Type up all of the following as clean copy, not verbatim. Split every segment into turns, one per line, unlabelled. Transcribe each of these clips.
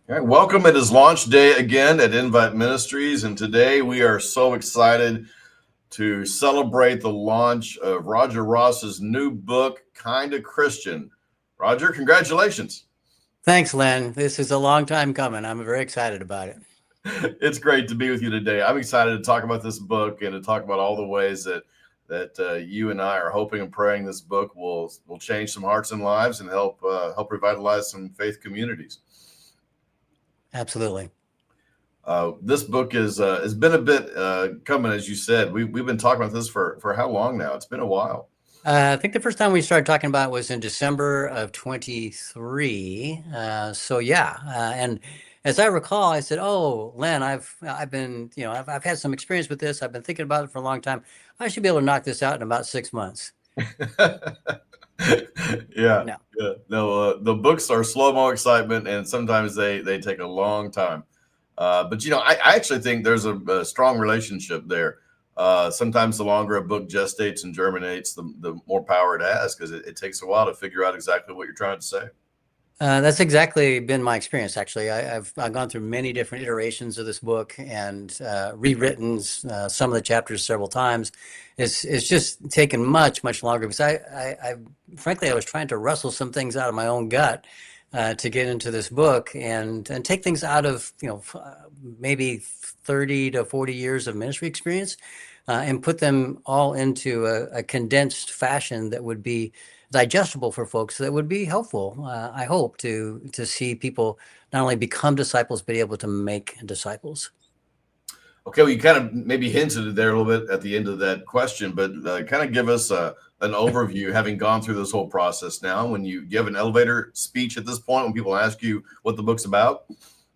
All right, welcome. It is launch day again at Invite Ministries, and today we are so excited to celebrate the launch of Roger Ross's new book, Kinda Christian. Roger, congratulations.
Thanks, Len. This is a long time coming. I'm very excited about it.
It's great to be with you today. I'm excited to talk about this book and to talk about all the ways that you and I are hoping and praying this book will change some hearts and lives and help revitalize some faith communities.
Absolutely.
This book is has been a bit coming, as you said. We've been talking about this for how long now? It's been a while.
I think the first time we started talking about it was in December of 23. So yeah, and as I recall, I said, "Oh, Len, I've been, I've had some experience with this. I've been thinking about it for a long time. I should be able to knock this out in about 6 months."
Yeah,
No.
yeah. No, the books are slow mo excitement, and sometimes they take a long time. But I actually think there's a strong relationship there. Sometimes the longer a book gestates and germinates, the more power it has because it takes a while to figure out exactly what you're trying to say.
That's exactly been my experience, actually. I've gone through many different iterations of this book and rewritten some of the chapters several times. It's just taken much longer because I frankly I was trying to wrestle some things out of my own gut to get into this book and take things out of maybe 30 to 40 years of ministry experience and put them all into a condensed fashion that would be digestible for folks that would be helpful. I hope to see people not only become disciples but able to make disciples.
Okay, well, you kind of maybe hinted it there a little bit at the end of that question, but kind of give us an overview, having gone through this whole process now. When you have an elevator speech at this point, when people ask you what the book's about.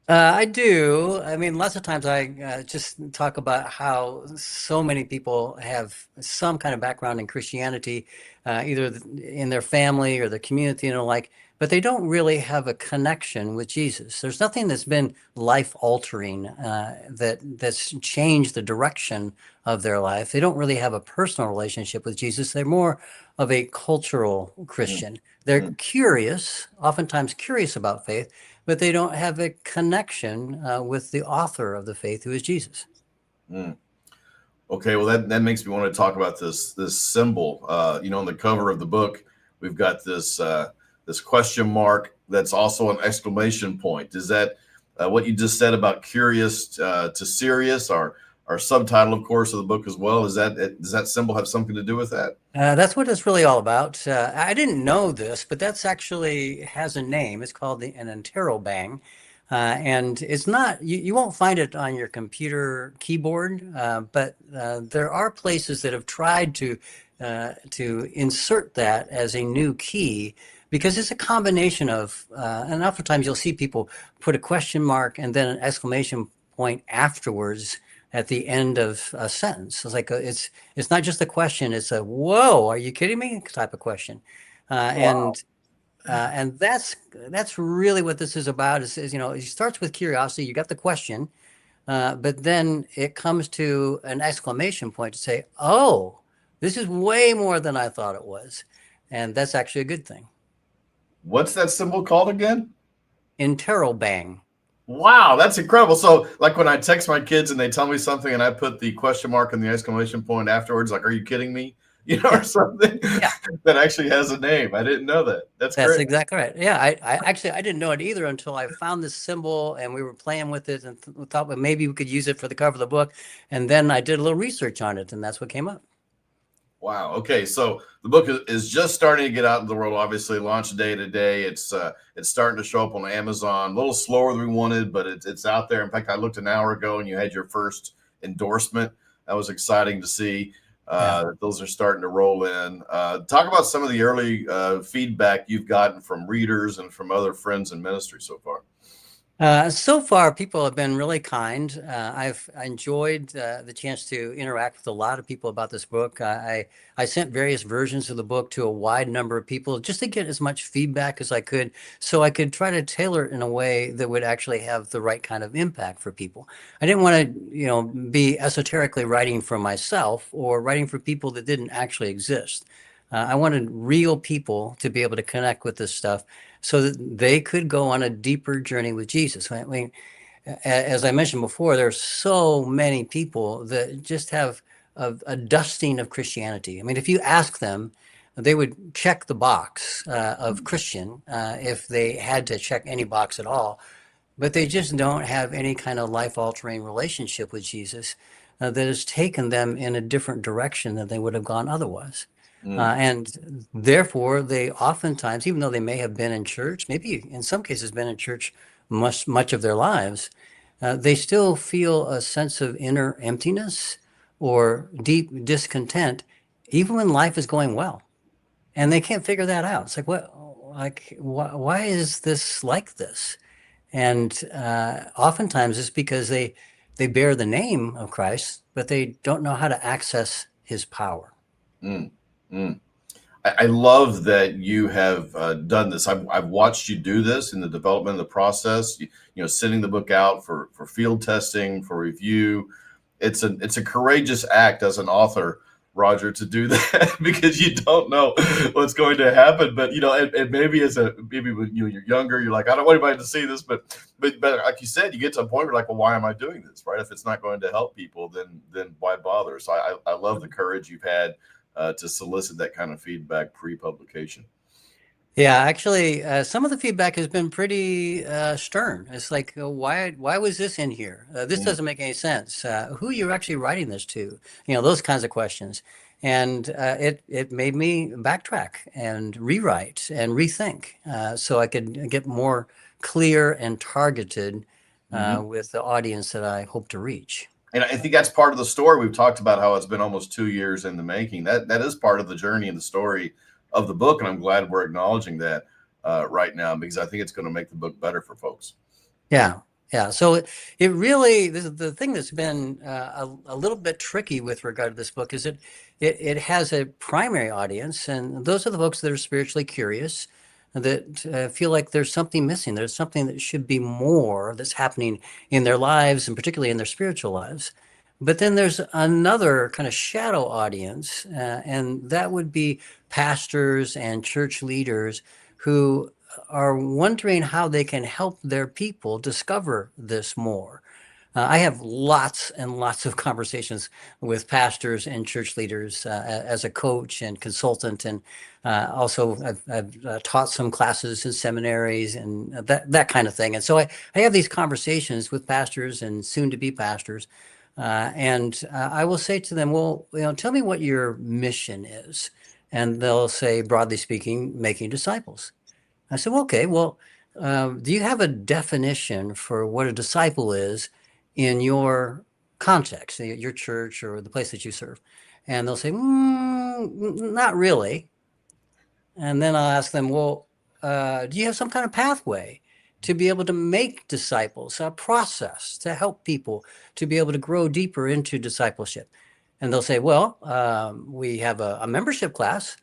I do. I mean, lots of times I just talk about how so many people have some kind of background in Christianity, either in their family or their community and the like, but they don't really have a connection with Jesus. There's nothing that's been life altering that's changed the direction of their life. They don't really have a personal relationship with Jesus. They're more of a cultural Christian. They're curious, oftentimes curious about faith, but they don't have a connection with the author of the faith, who is Jesus.
Mm. Okay, well that makes me want to talk about this symbol. On the cover of the book, we've got this question mark that's also an exclamation point. Is that what you just said about curious to serious? Our subtitle, of course, of the book as well. Does that symbol have something to do with that?
That's what it's really all about. I didn't know this, but that's actually has a name. It's called an interrobang. And it's not, you won't find it on your computer keyboard, but there are places that have tried to insert that as a new key because it's a combination of, and oftentimes you'll see people put a question mark and then an exclamation point afterwards at the end of a sentence. It's like it's not just a question; it's a "Whoa, are you kidding me?" type of question, uh,
Wow.
and and that's really what this is about. Is it starts with curiosity. You got the question, but then it comes to an exclamation point to say, "Oh, this is way more than I thought it was," and that's actually a good thing.
What's that symbol called again?
Interrobang.
Wow, that's incredible. So, like when I text my kids and they tell me something and I put the question mark and the exclamation point afterwards, like, are you kidding me? Or something
Yeah.
that actually has a name. I didn't know that. That's
That's
great.
exactly right. Yeah, I actually I didn't know it either until I found this symbol and we were playing with it and thought well, maybe we could use it for the cover of the book. And then I did a little research on it, and that's what came up.
Wow. Okay. So the book is just starting to get out into the world. Obviously, launch day to day. It's starting to show up on Amazon. A little slower than we wanted, but it's out there. In fact, I looked an hour ago, and you had your first endorsement. That was exciting to see.
Yeah.
Those are starting to roll in. Talk about some of the early feedback you've gotten from readers and from other friends in ministry so far.
So far, people have been really kind. I've enjoyed the chance to interact with a lot of people about this book. I sent various versions of the book to a wide number of people just to get as much feedback as I could, so I could try to tailor it in a way that would actually have the right kind of impact for people. I didn't want to, be esoterically writing for myself or writing for people that didn't actually exist. I wanted real people to be able to connect with this stuff so that they could go on a deeper journey with Jesus. I mean, as I mentioned before, there are so many people that just have a dusting of Christianity. I mean, if you ask them, they would check the box of Christian if they had to check any box at all, but they just don't have any kind of life-altering relationship with Jesus that has taken them in a different direction than they would have gone otherwise. And therefore, they oftentimes, even though they may have been in church, maybe in some cases been in church much of their lives, they still feel a sense of inner emptiness or deep discontent, even when life is going well. And they can't figure that out. It's like, why is this like this? And oftentimes it's because they bear the name of Christ, but they don't know how to access his power.
Mm, mm. I love that you have done this. I've watched you do this in the development of the process. Sending the book out for field testing, for review. It's a courageous act as an author, Roger, to do that because you don't know what's going to happen. But and maybe maybe when you're younger, you're like, I don't want anybody to see this. But like you said, you get to a point where you're like, well, why am I doing this? Right? If it's not going to help people, then why bother? So I love the courage you've had to solicit that kind of feedback pre-publication.
Yeah, actually, some of the feedback has been pretty stern. It's like, why was this in here? This doesn't make any sense. Who are you actually writing this to? Those kinds of questions. And it made me backtrack and rewrite and rethink so I could get more clear and targeted with the audience that I hope to reach.
And I think that's part of the story. We've talked about how it's been almost 2 years in the making. That is part of the journey and the story of the book, and I'm glad we're acknowledging that right now because I think it's going to make the book better for folks.
Yeah. So it really, the thing that's been a little bit tricky with regard to this book is it has a primary audience, and those are the folks that are spiritually curious, that feel like there's something missing. There's something that should be more that's happening in their lives, and particularly in their spiritual lives. But then there's another kind of shadow audience, and that would be pastors and church leaders who are wondering how they can help their people discover this more. I have lots and lots of conversations with pastors and church leaders as a coach and consultant, and also I've taught some classes in seminaries and that kind of thing. And so I have these conversations with pastors and soon-to-be pastors, and I will say to them, well, tell me what your mission is. And they'll say, broadly speaking, making disciples. I said, well, okay, do you have a definition for what a disciple is in your context, your church or the place that you serve? And they'll say, not really. And then I'll ask them, well, do you have some kind of pathway to be able to make disciples, a process to help people to be able to grow deeper into discipleship? And they'll say, well, we have a membership class.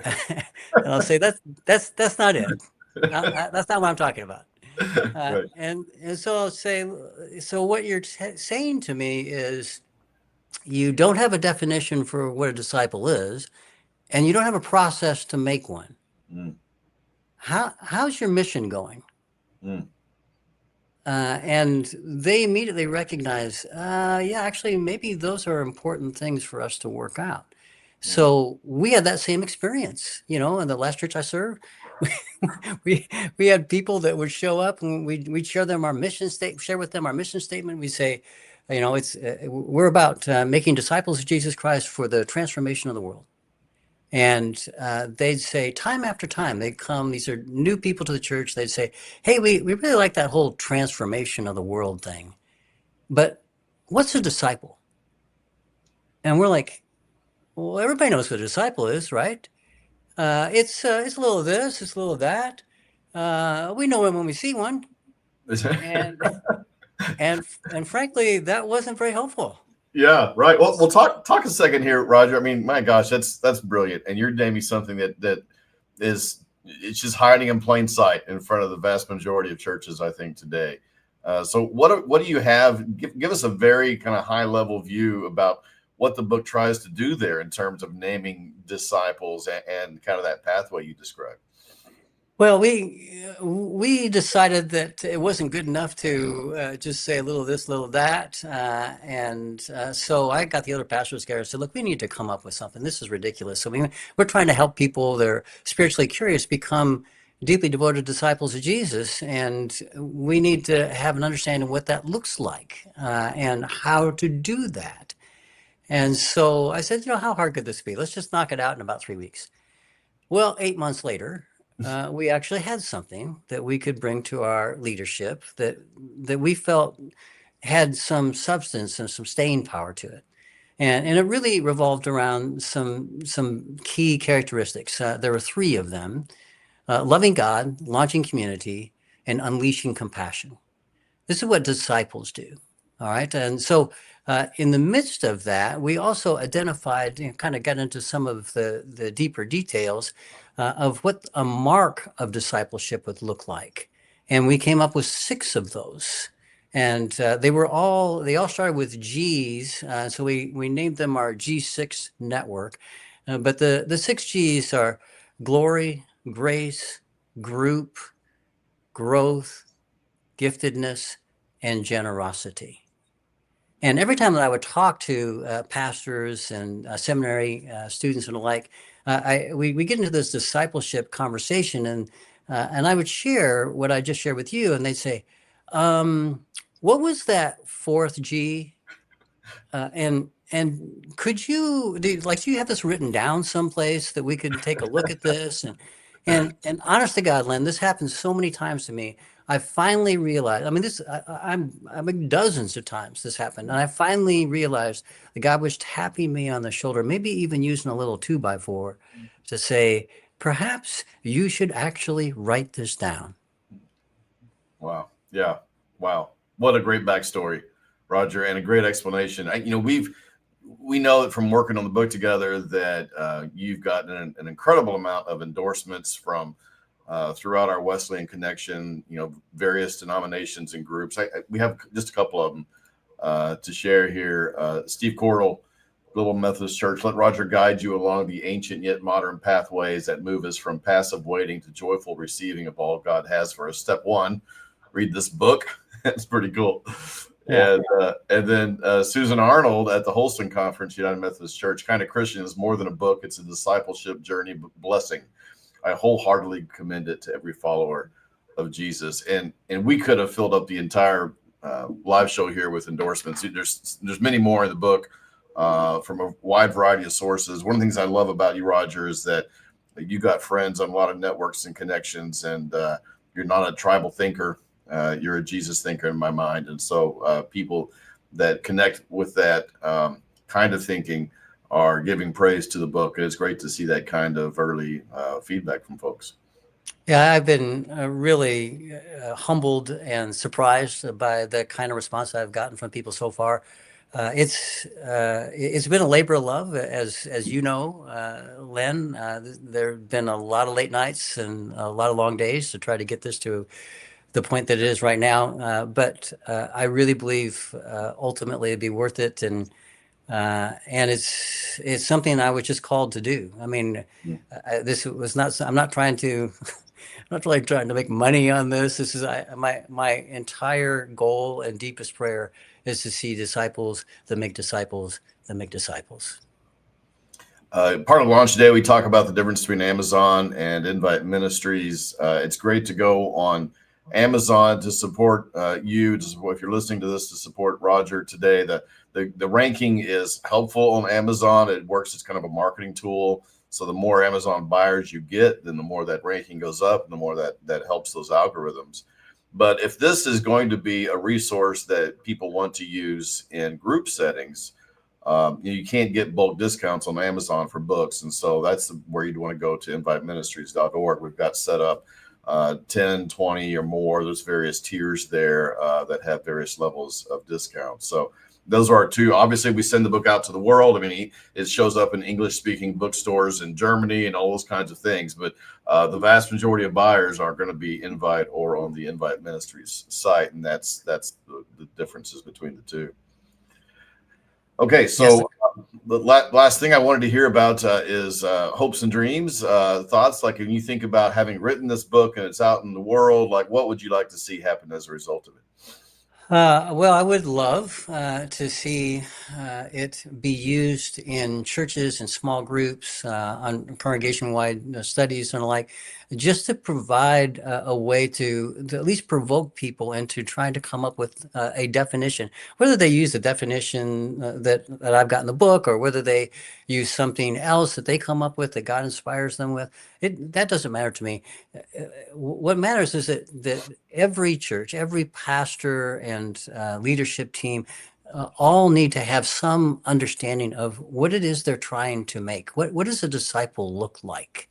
And I'll say, that's not it. That's not what I'm talking about.
Right.
And so I'll say, so what you're saying to me is you don't have a definition for what a disciple is, and you don't have a process to make one. How's your mission going? And they immediately recognize, actually, maybe those are important things for us to work out. So we had that same experience, in the last church I served. We had people that would show up, and we'd share them our mission statement. Share with them our mission statement. We say, we're about making disciples of Jesus Christ for the transformation of the world. And they'd say time after time, they'd come. These are new people to the church. They'd say, "Hey, we really like that whole transformation of the world thing, but what's a disciple?" And we're like, well, everybody knows what a disciple is, right? It's a little of this, it's a little of that. We know it when we see one, and frankly, that wasn't very helpful.
Yeah, right. Well, we'll talk a second here, Roger. I mean, my gosh, that's brilliant, and you're naming something that is it's just hiding in plain sight in front of the vast majority of churches, I think, today. So what do you have? Give us a very kind of high level view about what the book tries to do there in terms of naming disciples and kind of that pathway you described.
Well, we decided that it wasn't good enough to just say a little of this, little of that, so I got the other pastors together and said, "Look, we need to come up with something. This is ridiculous." So we're trying to help people that are spiritually curious become deeply devoted disciples of Jesus, and we need to have an understanding of what that looks like and how to do that. And so I said, how hard could this be? Let's just knock it out in about 3 weeks. Well, 8 months later, we actually had something that we could bring to our leadership that we felt had some substance and some staying power to it. And it really revolved around some key characteristics. There were three of them: loving God, launching community, and unleashing compassion. This is what disciples do. All right. And so in the midst of that, we also identified, kind of got into some of the deeper details of what a mark of discipleship would look like. And we came up with 6 of those. And they all started with G's. So we named them our G6 network. But the 6 G's are glory, grace, group, growth, giftedness, and generosity. And every time that I would talk to pastors and seminary students and the like, we get into this discipleship conversation, and I would share what I just shared with you, and they'd say, "What was that 4th G? And could you do you have this written down someplace that we could take a look at this?" And honest to God, Len, this happens so many times to me. I finally realized, I mean, I mean, dozens of times this happened. And I finally realized that God was tapping me on the shoulder, maybe even using a little 2x4 to say, perhaps you should actually write this down.
Wow. Yeah. Wow. What a great backstory, Roger, and a great explanation. We know that from working on the book together that you've gotten an incredible amount of endorsements from throughout our Wesleyan connection, various denominations and groups. We have just a couple of them to share here. Steve Cordell, Global Methodist Church. Let Roger guide you along the ancient yet modern pathways that move us from passive waiting to joyful receiving of all God has for us. Step 1, read this book. That's pretty cool. Yeah. And then Susan Arnold at the Holston Conference, United Methodist Church. Kind of Christian is more than a book. It's a discipleship journey blessing. I wholeheartedly commend it to every follower of Jesus. And we could have filled up the entire live show here with endorsements. There's many more in the book from a wide variety of sources. One of the things I love about you, Roger, is that you got friends on a lot of networks and connections, and you're not a tribal thinker. You're a Jesus thinker in my mind. And so people that connect with that kind of thinking are giving praise to the book. And it's great to see that kind of early feedback from folks.
Yeah, I've been really humbled and surprised by the kind of response I've gotten from people so far. It's been a labor of love, as you know, Len. There have been a lot of late nights and a lot of long days to try to get this to the point that it is right now. But I really believe ultimately it'd be worth it, and it's something I was just called to do. I mean, this was not. I'm not trying to. I'm not really trying to make money on this. This is my entire goal and deepest prayer is to see disciples that make disciples that make disciples.
Part of Launch Day, we talk about the difference between Amazon and Invite Ministries. It's great to go on Amazon to support you, if you're listening to this, to support Roger today. The ranking is helpful on Amazon. It works as kind of a marketing tool. So the more Amazon buyers you get, then the more that ranking goes up, and the more that helps those algorithms. But if this is going to be a resource that people want to use in group settings, you can't get bulk discounts on Amazon for books. And so that's where you'd want to go to inviteministries.org. We've got set up 10, 20 or more. There's various tiers there that have various levels of discount. So those are our two. Obviously, we send the book out to the world. I mean, it shows up in English-speaking bookstores in Germany and all those kinds of things. But the vast majority of buyers are going to be Invite or on the Invite Ministries site, and that's the differences between the two. Okay,
Yes.
so the last thing I wanted to hear about is hopes and dreams, thoughts. Like when you think about having written this book and it's out in the world, like what would you like to see happen as a result of it?
Well, I would love to see it be used in churches and small groups, on congregation-wide studies and the like, just to provide a way to at least provoke people into trying to come up with a definition. Whether they use the definition that I've got in the book, or whether they use something else that they come up with that God inspires them with, that doesn't matter to me. What matters is that every church, every pastor and leadership team all need to have some understanding of what it is they're trying to make. What does a disciple look like?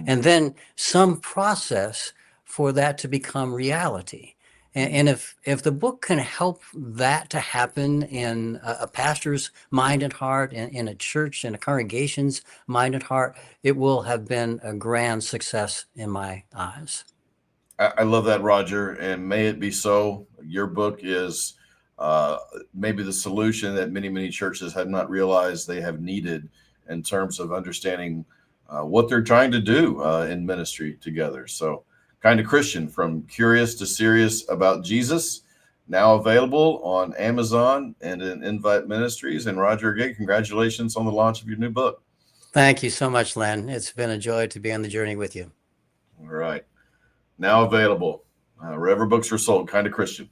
And then some process for that to become reality. And if the book can help that to happen in a pastor's mind and heart, in a church and a congregation's mind and heart, it will have been a grand success in my eyes.
I love that, Roger, and may it be so. Your book is uh, maybe the solution that many churches have not realized they have needed in terms of understanding what they're trying to do in ministry together. So, Kind of Christian, from curious to serious about Jesus, now available on Amazon and in Invite Ministries. And Roger, again, congratulations on the launch of your new book.
Thank you so much, Len. It's been a joy to be on the journey with you.
All right, now available wherever books are sold. Kind of Christian.